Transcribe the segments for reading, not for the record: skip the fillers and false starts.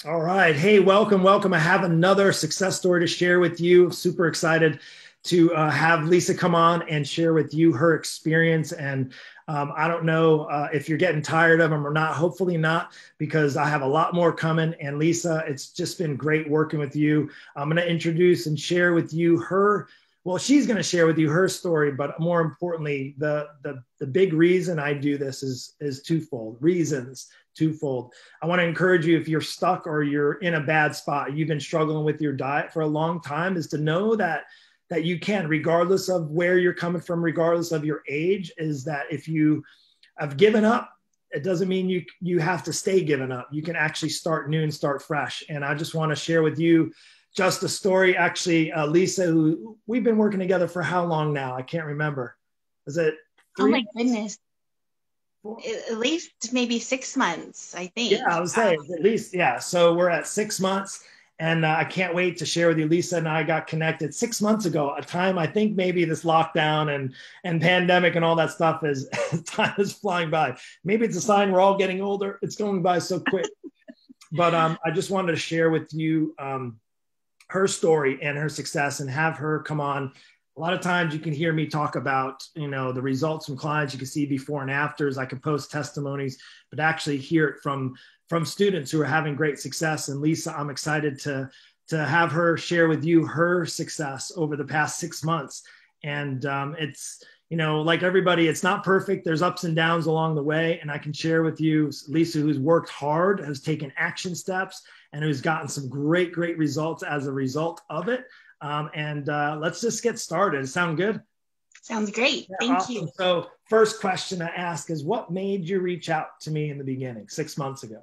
All right. Hey, welcome, welcome. I have another success story to share with you. Super excited to have Lisa come on and share with you her experience. And I don't know if you're getting tired of them or not. Hopefully not, because I have a lot more coming. And Lisa, it's just been great working with you. I'm going to introduce and share with you her. Well, she's going to share with you her story, but more importantly, the big reason I do this is twofold. Reasons twofold. I want to encourage you, if you're stuck or you're in a bad spot, you've been struggling with your diet for a long time, is to know that you can, regardless of where you're coming from, regardless of your age, is that if you have given up, it doesn't mean you have to stay given up. You can actually start new and start fresh. And I just want to share with you just a story. Actually, Lisa, who we've been working together for how long now? I can't remember. Is it Oh three? my goodness. Four? At least maybe 6 months, I Yeah, think. I would say at least, yeah. So we're at 6 months, and I can't wait to share with you. Lisa and I got connected 6 months ago, a time I think maybe this lockdown and pandemic and all that stuff is time is flying by. Maybe it's a sign we're all getting older. It's going by so quick. But I just wanted to share with you her story and her success and have her come on. A lot of times you can hear me talk about, the results from clients. You can see before and afters. I can post testimonies, but actually hear it from students who are having great success. And Lisa, I'm excited to have her share with you her success over the past 6 months. And it's, like everybody, it's not perfect. There's ups and downs along the way. And I can share with you, Lisa, who's worked hard, has taken action steps, and who's gotten some great, great results as a result of it. And let's just get started. Sound good? Sounds great. Yeah, Thank you. awesome. So, first question I ask is, what made you reach out to me in the beginning, 6 months ago?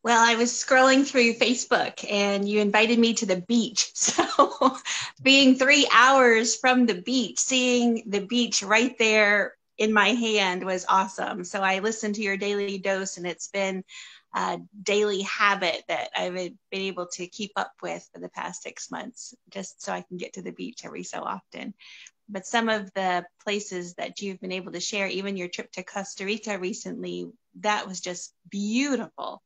Well, I was scrolling through Facebook and you invited me to the beach. So, being 3 hours from the beach, seeing the beach right there in my hand was awesome. So, I listened to your daily dose, and it's been a daily habit that I've been able to keep up with for the past 6 months, just so I can get to the beach every so often. But some of the places that you've been able to share, even your trip to Costa Rica recently, that was just beautiful.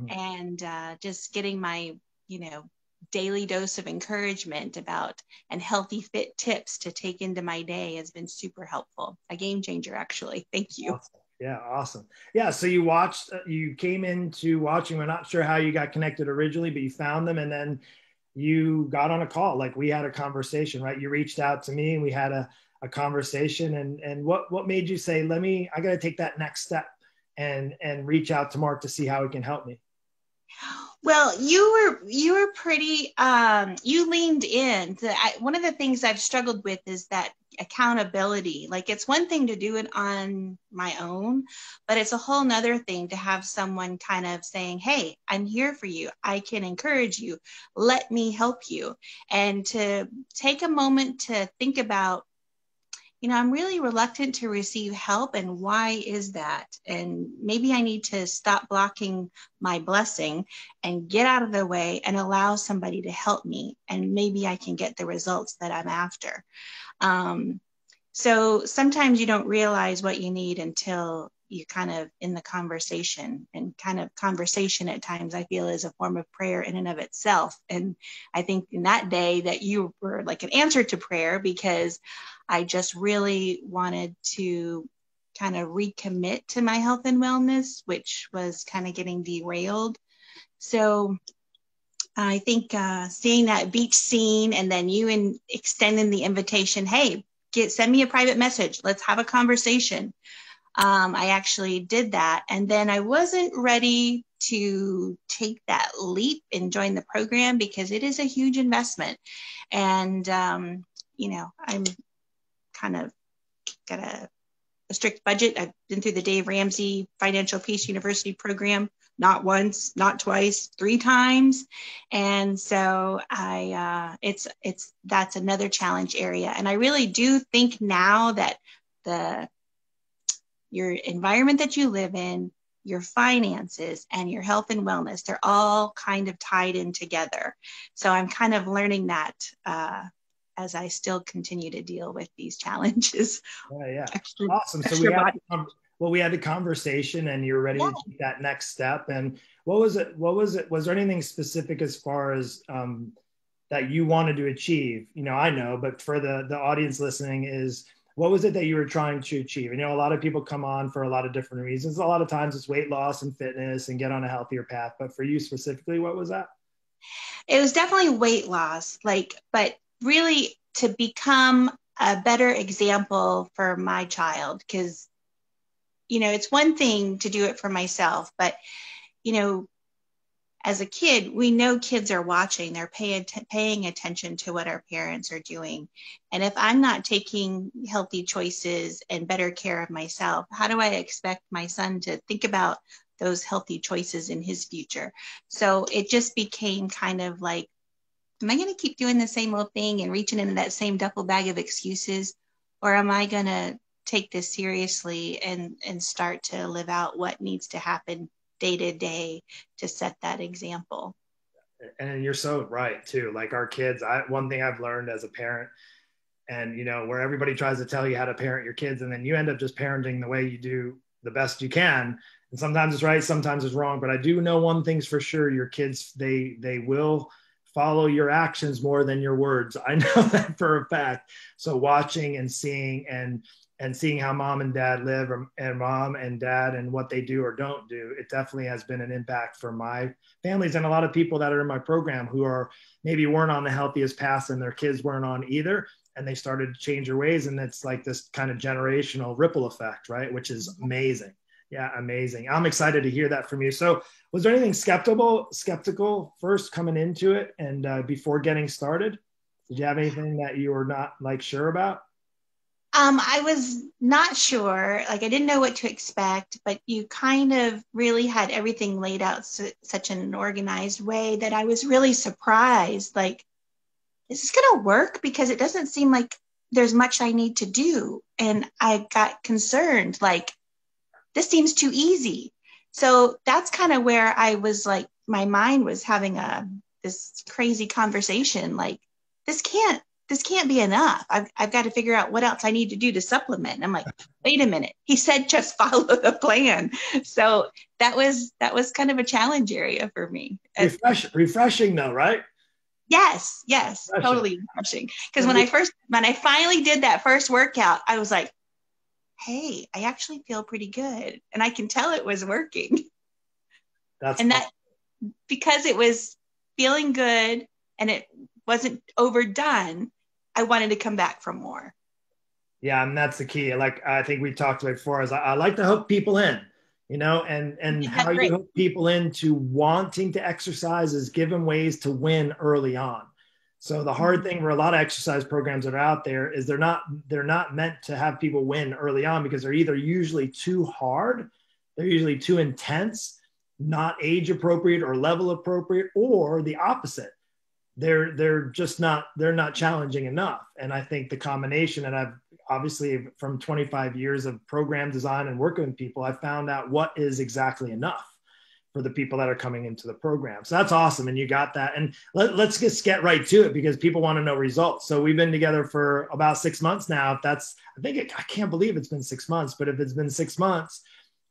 And just getting my, you know, daily dose of encouragement about and healthy fit tips to take into my day has been super helpful. A game changer, actually. Thank you. Awesome. Yeah, awesome. Yeah, so you came into watching. We're not sure how you got connected originally, but you found them, and then you got on a call. Like, we had a conversation, right? You reached out to me and we had a conversation. And what made you say, I got to take that next step and reach out to Mark to see how he can help me? Well, you were pretty you leaned in. One of the things I've struggled with is that accountability. Like, it's one thing to do it on my own, but it's a whole nother thing to have someone kind of saying, "Hey, I'm here for you. I can encourage you. Let me help you." And to take a moment to think about, I'm really reluctant to receive help. And why is that? And maybe I need to stop blocking my blessing and get out of the way and allow somebody to help me. And maybe I can get the results that I'm after. Um, so sometimes you don't realize what you need until you're kind of in the conversation, and kind of conversation at times I feel is a form of prayer in and of itself. And I think in that day that you were like an answer to prayer, because I just really wanted to kind of recommit to my health and wellness, which was kind of getting derailed. So I think seeing that beach scene, and then extending the invitation, hey, send me a private message. Let's have a conversation. I actually did that. And then I wasn't ready to take that leap and join the program because it is a huge investment. And, I'm kind of got a strict budget. I've been through the Dave Ramsey Financial Peace University program, not once, not twice, 3 times. And so that's another challenge area. And I really do think now that your environment that you live in, your finances, and your health and wellness, they're all kind of tied in together. So I'm kind of learning that as I still continue to deal with these challenges. Yeah, yeah. extra, Awesome. So extra body. well, we had the conversation and you were ready Yeah. to take that next step. And what was it? What was it? Was there anything specific as far as that you wanted to achieve? You know, I know, but for the audience listening, is what was it that you were trying to achieve? You know, a lot of people come on for a lot of different reasons. A lot of times it's weight loss and fitness and get on a healthier path. But for you specifically, what was that? It was definitely weight loss, like, but really to become a better example for my child. Because, it's one thing to do it for myself, but, you know, as a kid, we know kids are watching, they're paying attention to what our parents are doing. And if I'm not taking healthy choices and better care of myself, how do I expect my son to think about those healthy choices in his future? So it just became kind of like, am I going to keep doing the same old thing and reaching into that same duffel bag of excuses? Or am I going to take this seriously and start to live out what needs to happen day to day to set that example? And you're so right too. Like our kids, one thing I've learned as a parent, and where everybody tries to tell you how to parent your kids, and then you end up just parenting the way you do the best you can. And sometimes it's right, sometimes it's wrong. But I do know one thing's for sure: your kids, they will follow your actions more than your words. I know that for a fact. So watching and seeing and seeing how mom and dad live, and mom and dad and what they do or don't do, it definitely has been an impact for my families and a lot of people that are in my program who are maybe weren't on the healthiest path and their kids weren't on either, and they started to change their ways, and it's like this kind of generational ripple effect, right? Which is amazing. Yeah, amazing. I'm excited to hear that from you. So was there anything skeptical first coming into it and before getting started? Did you have anything that you were not like sure about? I was not sure, like I didn't know what to expect, but you kind of really had everything laid out such an organized way that I was really surprised. Like, is this going to work? Because it doesn't seem like there's much I need to do. And I got concerned, like, this seems too easy. So that's kind of where I was like, my mind was having this crazy conversation. Like, this can't this can't be enough. I've got to figure out what else I need to do to supplement. And I'm like, wait a minute. He said just follow the plan. So that was kind of a challenge area for me. Refreshing though, right? Yes, Refreshing. totally refreshing. Because when I finally did that first workout, I was like, hey, I actually feel pretty good. And I can tell it was working. That's And awesome. that because it was feeling good and it wasn't overdone, I wanted to come back for more. Yeah, and that's the key. Like I think we talked about before, is I like to hook people in, and That's how you great. hook people into wanting to exercise is give them ways to win early on. So the hard thing for a lot of exercise programs that are out there is they're not meant to have people win early on because they're either usually too hard, they're usually too intense, not age appropriate or level appropriate, or the opposite, they're not challenging enough. And I think the combination, and I've obviously from 25 years of program design and working with people, I found out what is exactly enough for the people that are coming into the program. So that's awesome. And you got that. And let's just get right to it because people want to know results. So we've been together for about 6 months now. If that's, I can't believe it's been 6 months, but if it's been 6 months,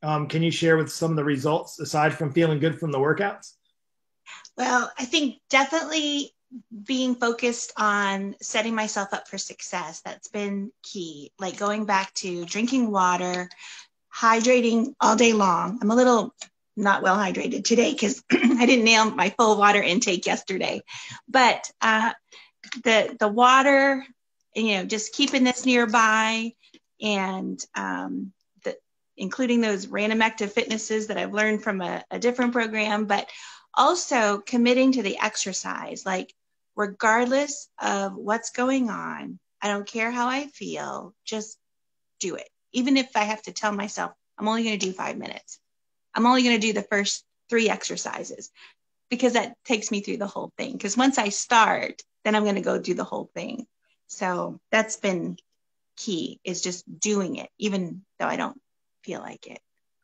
can you share with some of the results aside from feeling good from the workouts? Well, I think definitely being focused on setting myself up for success, that's been key. Like going back to drinking water, hydrating all day long. I'm a little not well hydrated today because I didn't nail my full water intake yesterday. But the water, just keeping this nearby, and including those random active fitnesses that I've learned from a different program, but also committing to the exercise. Like, regardless of what's going on, I don't care how I feel, just do it. Even if I have to tell myself, I'm only going to do 5 minutes. I'm only going to do the first 3 exercises because that takes me through the whole thing. Because once I start, then I'm going to go do the whole thing. So that's been key, is just doing it, even though I don't feel like it.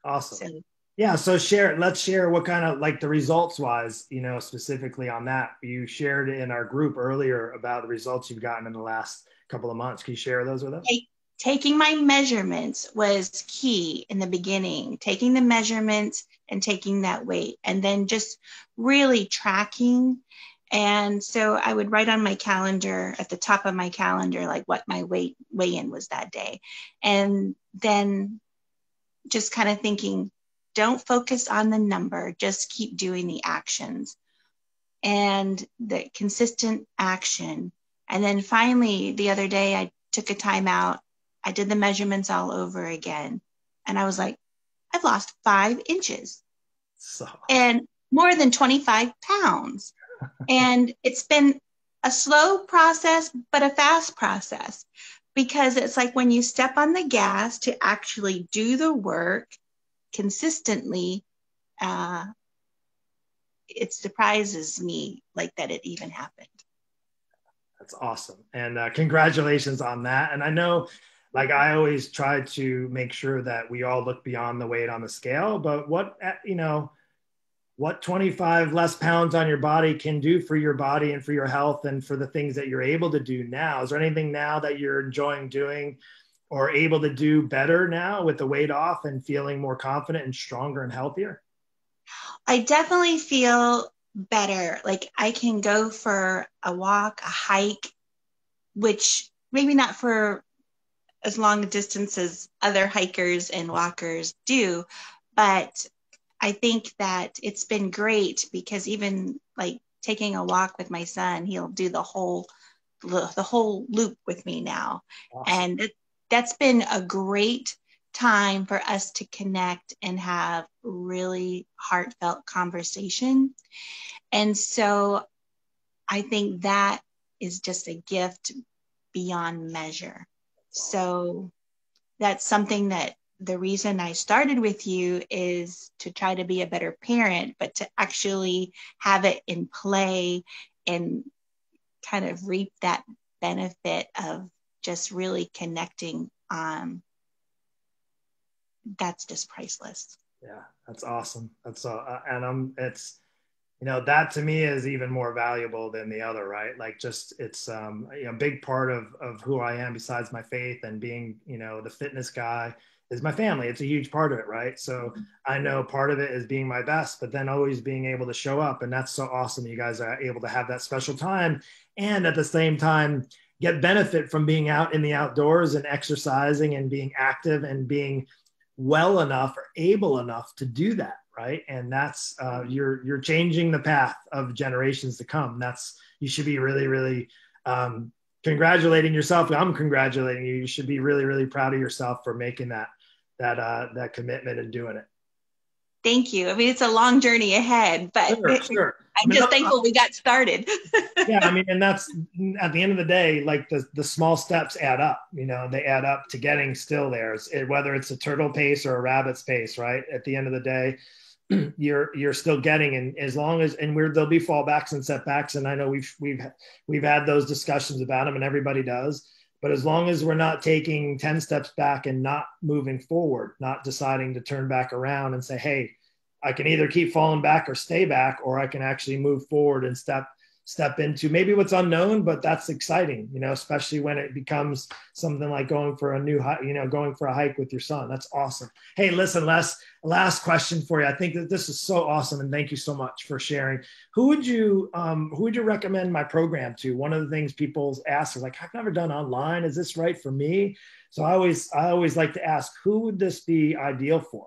Awesome. So Yeah. So let's share what kind of like the results wise, specifically on that. You shared in our group earlier about the results you've gotten in the last couple of months. Can you share those with us? taking my measurements was key in the beginning, taking the measurements and taking that weight, and then just really tracking. And so I would write on my calendar, at the top of my calendar, like what my weigh-in was that day. And then just kind of thinking, don't focus on the number, just keep doing the actions and the consistent action. And then finally, the other day, I took a time out. I did the measurements all over again. And I was like, I've lost 5 inches and more than 25 pounds. And it's been a slow process, but a fast process, because it's like when you step on the gas to actually do the work consistently, it surprises me like that it even happened. That's awesome. And congratulations on that. And I know, like, I always try to make sure that we all look beyond the weight on the scale, but what 25 less pounds on your body can do for your body and for your health and for the things that you're able to do now. Is there anything now that you're enjoying doing or able to do better now with the weight off and feeling more confident and stronger and healthier? I definitely feel better. Like I can go for a walk, a hike, which maybe not for as long a distance as other hikers and walkers do, but I think that it's been great because even like taking a walk with my son, he'll do the whole loop with me now. Awesome. And that's been a great time for us to connect and have really heartfelt conversation. And so I think that is just a gift beyond measure. So that's something that the reason I started with you is to try to be a better parent, but to actually have it in play and kind of reap that benefit of just really connecting. That's just priceless. Yeah, that's awesome. That's it's, that to me is even more valuable than the other, right? Like just, it's, a big part of who I am besides my faith and being, the fitness guy is my family. It's a huge part of it, right? So I know part of it is being my best, but then always being able to show up. And that's so awesome. You guys are able to have that special time and at the same time get benefit from being out in the outdoors and exercising and being active and being well enough or able enough to do that, right? And that's you're changing the path of generations to come. You should be really, really congratulating yourself. I'm congratulating you. You should be really, really proud of yourself for making that commitment and doing it. Thank you. I mean, it's a long journey ahead, but sure. I'm just thankful we got started. Yeah, I mean, and that's at the end of the day, like the small steps add up. They add up to getting still there. Whether it's a turtle pace or a rabbit's pace, right? At the end of the day, you're still getting, and as long as there'll be fallbacks and setbacks, and I know we've had those discussions about them, and everybody does. But as long as we're not taking 10 steps back and not moving forward, not deciding to turn back around and say, hey, I can either keep falling back or stay back, or I can actually move forward and step into maybe what's unknown, but that's exciting, especially when it becomes something like going for a hike with your son. That's awesome. Hey, listen, last question for you. I think that this is so awesome. And thank you so much for sharing. Who would you recommend my program to? One of the things people ask is like, I've never done online. Is this right for me? So I always like to ask, who would this be ideal for,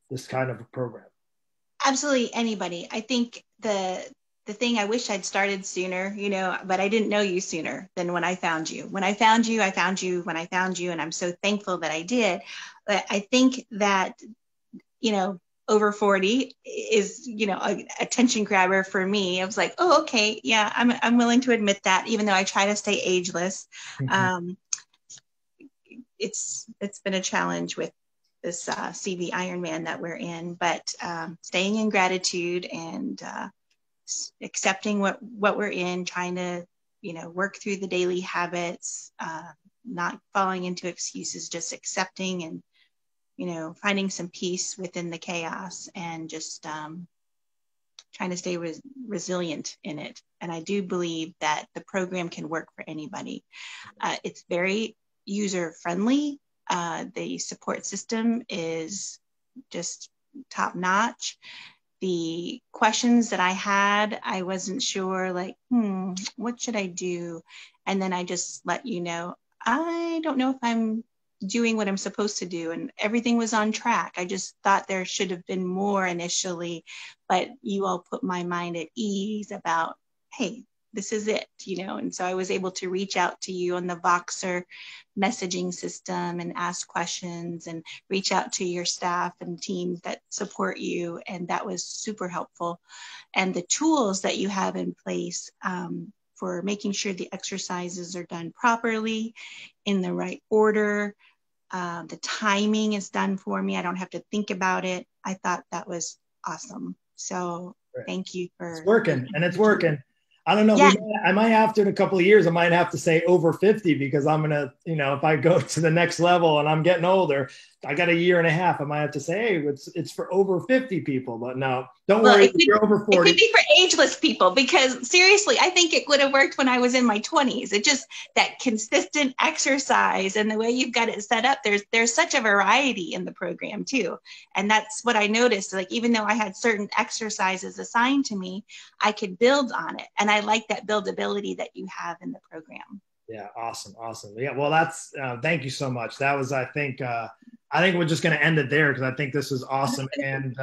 this kind of a program? Absolutely anybody. I think the thing, I wish I'd started sooner, but I didn't know you sooner than when I found you. When I found you, I found you when I found you, and I'm so thankful that I did. But I think that, over 40 is, a attention grabber for me. I was like, oh, okay. Yeah, I'm willing to admit that, even though I try to stay ageless. Mm-hmm. It's been a challenge with this CV Ironman that we're in, but staying in gratitude and accepting what we're in, trying to, work through the daily habits, not falling into excuses, just accepting and, finding some peace within the chaos and just trying to stay resilient in it. And I do believe that the program can work for anybody. It's very user friendly. The support system is just top notch. The questions that I had, I wasn't sure, like, what should I do? And then I just let you know, I don't know if I'm doing what I'm supposed to do. And everything was on track. I just thought there should have been more initially, but you all put my mind at ease about, hey, this is it, and so I was able to reach out to you on the Voxer messaging system and ask questions and reach out to your staff and teams that support you. And that was super helpful. And the tools that you have in place for making sure the exercises are done properly, in the right order, the timing is done for me. I don't have to think about it. I thought that was awesome. So thank you for— It's working, and it's working. I don't know. Yeah. I might have to, in a couple of years, I might have to say over 50, because I'm going to, if I go to the next level and I'm getting older, I got a year and a half. I might have to say, hey, it's for over 50 people, but no, don't worry. If you're over 40. It could be for ageless people, because seriously, I think it would have worked when I was in my 20s. It just, that consistent exercise and the way you've got it set up, there's such a variety in the program too. And that's what I noticed. Like, even though I had certain exercises assigned to me, I could build on it. And I like that buildability that you have in the program. Yeah. Awesome. Yeah. Well, that's, thank you so much. That was, I think we're just going to end it there, because I think this was awesome. And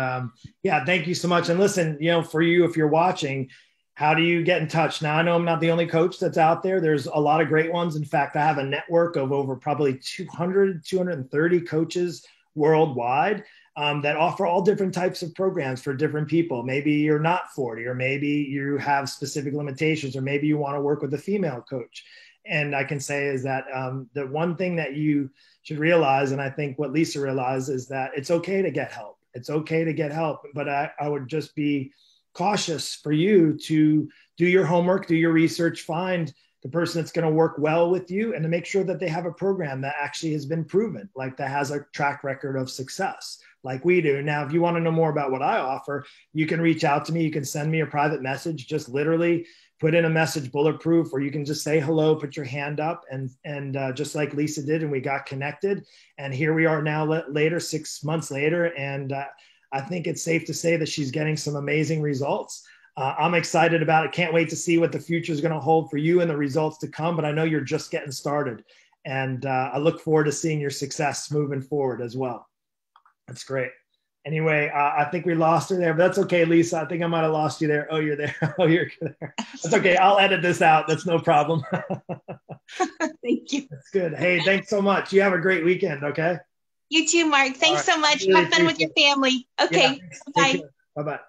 yeah, thank you so much. And listen, for you, if you're watching, how do you get in touch? Now, I know I'm not the only coach that's out there. There's a lot of great ones. In fact, I have a network of over probably 230 coaches worldwide that offer all different types of programs for different people. Maybe you're not 40, or maybe you have specific limitations, or maybe you want to work with a female coach. And I can say is that the one thing that you should realize, and I think what Lisa realized, is that it's okay to get help. It's okay to get help, but I would just be cautious for you to do your homework, do your research, find the person that's going to work well with you, and to make sure that they have a program that actually has been proven, like that has a track record of success, like we do. Now, if you want to know more about what I offer, you can reach out to me. You can send me a private message, just literally put in a message, bulletproof, or you can just say hello, put your hand up, and just like Lisa did, and we got connected. And here we are now later, 6 months later. And I think it's safe to say that she's getting some amazing results. I'm excited about it. Can't wait to see what the future is going to hold for you and the results to come. But I know you're just getting started. And I look forward to seeing your success moving forward as well. That's great. Anyway, I think we lost her there, but that's okay, Lisa. I think I might have lost you there. Oh, you're there. Oh, you're there. That's okay. I'll edit this out. That's no problem. Thank you. That's good. Hey, thanks so much. You have a great weekend, okay? You too, Mark. Thanks so much. Really have fun with your family. Okay. Yeah, bye. Bye-bye.